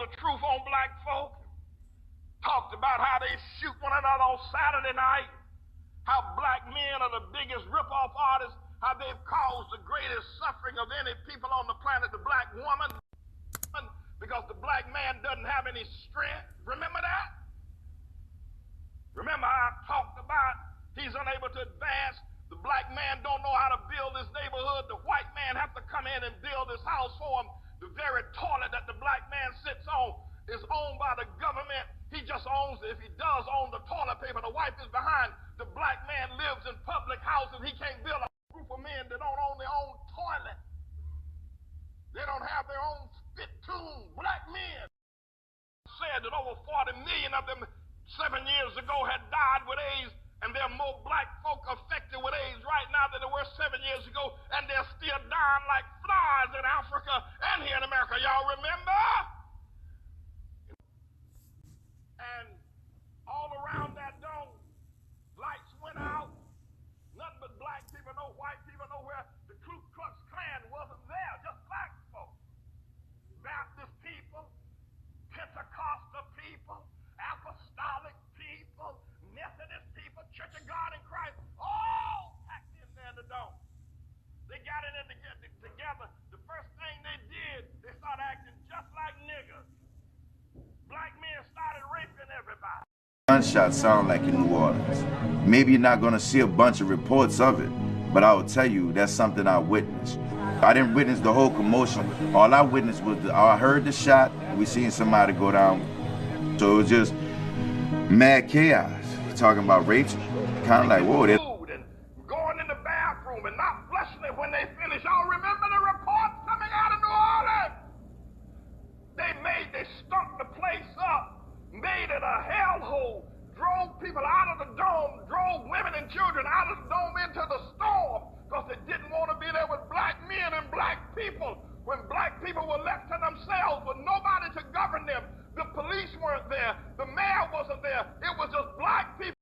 told the truth on black folk, talked about how they shoot one another on Saturday night, how black men are the biggest rip-off artists, how they've caused the greatest suffering of any people on the planet, the black woman, because the black man doesn't have any strength. Remember that? Remember I talked about he's unable to advance. The black man don't know how to build his neighborhood. The white man have to come in and build his house for him. The very toilet that the black man sits on is owned by the government. He just owns it. If he does own the toilet paper, the wife is behind. The black man lives in public houses. He can't build a group of men that don't own their own toilet. They don't have their own spittoon. Black men said that over 40 million of them 7 years ago had died with AIDS, and there are more black folk affected with AIDS right now than there were 7 years ago, and they're still dying like flies in Africa and here in America. Y'all remember? And all around that dome, lights went out. Nothing but black people, no white people, nowhere. The Ku Klux Klan wasn't there, just black folk. Baptist people, Pentecostal people, apostolic people, Methodist people, Church of God in Christ, all packed in there in the dome. They got it in together. The first thing they did, they started acting just like niggers. Black men started raping everybody. Gunshots sound like in New Orleans. Maybe you're not going to see a bunch of reports of it, but I will tell you that's something I witnessed. I didn't witness the whole commotion. All I witnessed was I heard the shot. We seen somebody go down. So it was just mad chaos. Talking about rapes, kind of like, whoa. And going in the bathroom and not flushing it when they finish. Y'all remember the reports coming out of New Orleans? They stunk the place up, made it a hellhole, drove people out of the dome, drove women and children out of the dome into the storm because they didn't want to be there with black men and black people. When black people were left to themselves with nobody to govern them, the police weren't there, the mayor wasn't there,